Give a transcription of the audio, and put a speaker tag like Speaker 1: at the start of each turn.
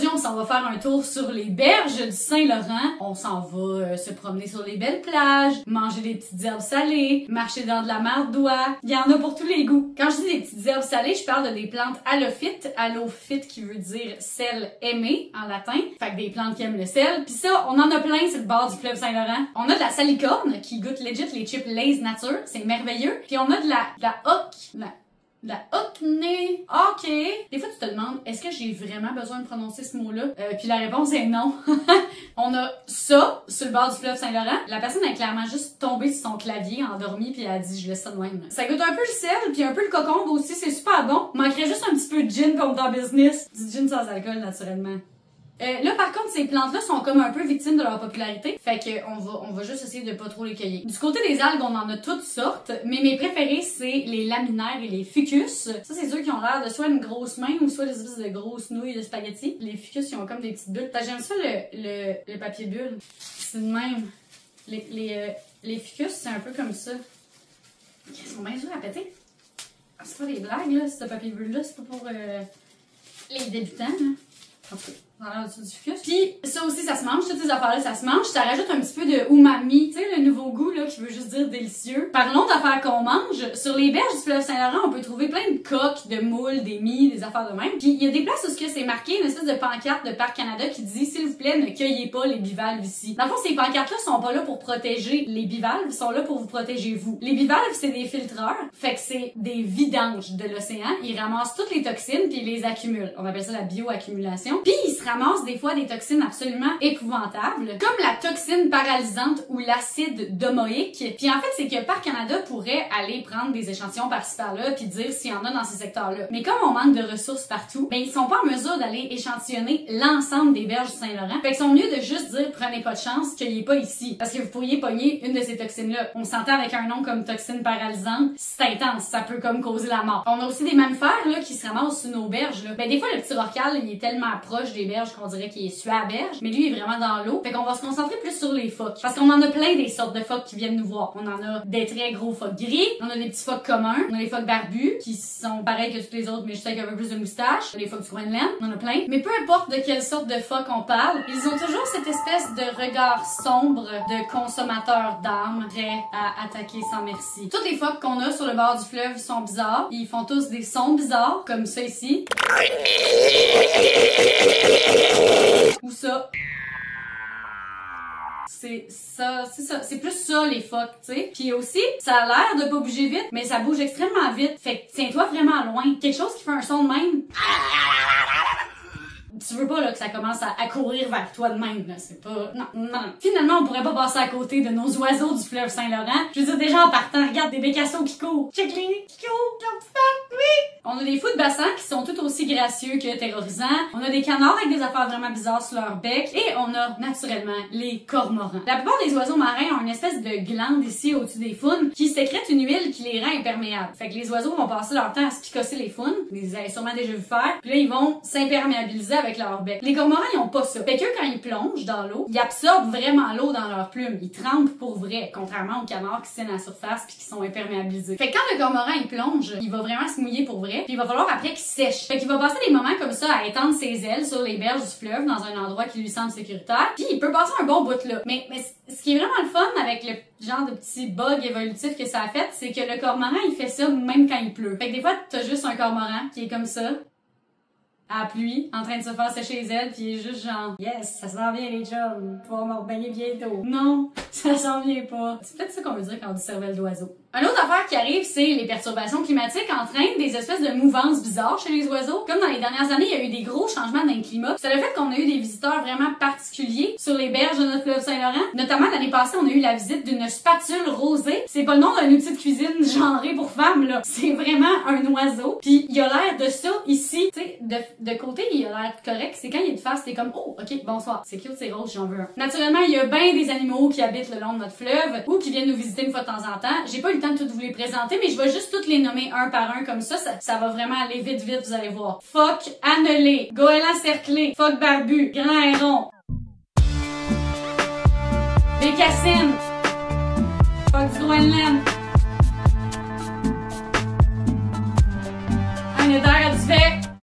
Speaker 1: Aujourd'hui, on s'en va faire un tour sur les berges du Saint-Laurent. On s'en va se promener sur les belles plages, manger des petites herbes salées, marcher dans de la mardoie. Il y en a pour tous les goûts. Quand je dis des petites herbes salées, je parle de des plantes halophytes. Halophyte qui veut dire sel aimé en latin. Fait que des plantes qui aiment le sel. Puis ça, on en a plein sur le bord du fleuve Saint-Laurent. On a de la salicorne qui goûte legit les chips Lay's nature. C'est merveilleux. Puis on a de la hockney. OK. Des fois, tu te demandes, est-ce que j'ai vraiment besoin de prononcer ce mot-là? Puis la réponse est non. On a ça sur le bord du fleuve Saint-Laurent. La personne est clairement juste tombée sur son clavier, endormie, puis elle a dit, je laisse ça de même. Ça goûte un peu le sel, puis un peu le cocombe aussi. C'est super bon. Manquerait juste un petit peu de gin comme dans business. Du gin sans alcool, naturellement. Là, par contre, ces plantes-là sont comme un peu victimes de leur popularité. Fait que on va juste essayer de pas trop les cueillir. Du côté des algues, on en a toutes sortes, mais mes préférés, c'est les laminaires et les ficus. Ça, c'est ceux qui ont l'air de soit une grosse main ou soit des espèces de grosses nouilles de spaghetti. Les ficus, ils ont comme des petites bulles. J'aime ça, le papier bulle. C'est de même. Les ficus, c'est un peu comme ça. Ils sont bien durs à péter. C'est pas des blagues, là. Ce papier bulle-là, c'est pas pour les débutants, là. En tout cas. Du ficus. Puis ça aussi, ça se mange. Toutes ces affaires-là, ça se mange. Ça rajoute un petit peu de umami, tu sais, le nouveau goût là qui veut juste dire délicieux. Parlons d'affaires qu'on mange. Sur les berges du fleuve Saint-Laurent, on peut trouver plein de coques, de moules, des mie, des affaires de même. Puis il y a des places où c'est marqué une espèce de pancarte de Parc Canada qui dit s'il vous plaît, ne cueillez pas les bivalves ici. Dans le fond, ces pancartes-là sont pas là pour protéger les bivalves, ils sont là pour vous protéger vous. Les bivalves, c'est des filtreurs, fait que c'est des vidanges de l'océan. Ils ramassent toutes les toxines puis ils les accumulent. On appelle ça la bioaccumulation. Puis ils se ramassent des fois des toxines absolument épouvantables, comme la toxine paralysante ou l'acide domoïque. Puis en fait, c'est que Parc Canada pourrait aller prendre des échantillons par-ci par-là puis dire s'il y en a dans ces secteurs-là. Mais comme on manque de ressources partout, ben ils sont pas en mesure d'aller échantillonner l'ensemble des berges du Saint-Laurent. Fait qu'ils sont mieux de juste dire prenez pas de chance qu'il y ait pas ici. Parce que vous pourriez pogner une de ces toxines-là. On s'entend avec un nom comme toxine paralysante, c'est intense, ça peut comme causer la mort. On a aussi des mammifères là qui se ramassent sur nos berges là. Ben des fois le petit rorqual, il est tellement proche des berges qu'on dirait qu'il est sur la berge, mais lui il est vraiment dans l'eau. Fait qu'on va se concentrer plus sur les phoques. Parce qu'on en a plein des sortes de phoques qui viennent nous voir. On en a des très gros phoques gris, on a des petits phoques communs, on a les phoques barbus qui sont pareils que tous les autres mais juste avec un peu plus de moustache, les phoques du Groenland, on en a plein. Mais peu importe de quelle sorte de phoque on parle, ils ont toujours cette espèce de regard sombre de consommateur d'âme, prêt à attaquer sans merci. Toutes les phoques qu'on a sur le bord du fleuve sont bizarres. Ils font tous des sons bizarres, comme ça ici. Ou ça. C'est ça, c'est plus ça les phoques, tu sais. Puis aussi, ça a l'air de pas bouger vite, mais ça bouge extrêmement vite. Fait que tiens-toi vraiment loin. Quelque chose qui fait un son de même. Tu veux pas là que ça commence à courir vers toi de même, là. C'est pas... Non. Finalement, on pourrait pas passer à côté de nos oiseaux du fleuve Saint-Laurent. Je veux dire, déjà en partant, regarde des bécassos qui courent. Check-les! Qui courent! Oui! On a des fous de bassin qui sont tout aussi gracieux que terrorisants. On a des canards avec des affaires vraiment bizarres sur leur bec. Et on a, naturellement, les cormorans. La plupart des oiseaux marins ont une espèce de glande ici au-dessus des faunes qui sécrète une huile qui les rend imperméables. Fait que les oiseaux vont passer leur temps à se picosser les faunes. Vous les avez sûrement déjà vu faire. Puis là, ils vont s'imperméabiliser avec leur bec. Les cormorans, ils ont pas ça. Fait que quand ils plongent dans l'eau, ils absorbent vraiment l'eau dans leurs plumes. Ils trempent pour vrai, contrairement aux canards qui se tiennent à la surface puis qui sont imperméabilisés. Fait que quand le cormoran, il plonge, il va vraiment se mouiller pour vrai. Puis il va falloir après qu'il sèche. Fait qu'il va passer des moments comme ça à étendre ses ailes sur les berges du fleuve dans un endroit qui lui semble sécuritaire. Puis il peut passer un bon bout là. Mais ce qui est vraiment le fun avec le genre de petit bug évolutif que ça a fait, c'est que le cormoran, il fait ça même quand il pleut. Fait que des fois, t'as juste un cormoran qui est comme ça, à la pluie, en train de se faire sécher les ailes, pis il est juste genre, yes, ça s'en vient les chums, pouvoir me baigner bientôt. Non, ça s'en vient pas. C'est peut-être ça qu'on veut dire quand on dit cervelle d'oiseau. Une autre affaire qui arrive, c'est les perturbations climatiques entraînent des espèces de mouvances bizarres chez les oiseaux. Comme dans les dernières années, il y a eu des gros changements dans le climat. C'est le fait qu'on a eu des visiteurs vraiment particuliers sur les berges de notre fleuve Saint-Laurent. Notamment l'année passée, on a eu la visite d'une spatule rosée. C'est pas le nom d'un outil de cuisine genré pour femmes, là. C'est vraiment un oiseau. Puis il a l'air de ça ici. Tu sais, de côté, il a l'air correct. C'est quand il est de face, t'es comme, oh, ok, bonsoir. C'est cute, c'est rose, j'en veux un. Naturellement, il y a bien des animaux qui habitent le long de notre fleuve ou qui viennent nous visiter une fois de temps en temps. J'ai pas eu le temps de toutes vous les présenter, mais je vais juste toutes les nommer un par un comme ça. Ça va vraiment aller vite, vous allez voir. Phoque annelé, goéland cerclé, phoque barbu, grand héron, bécassine, phoque du Groenland, un éder à duvet,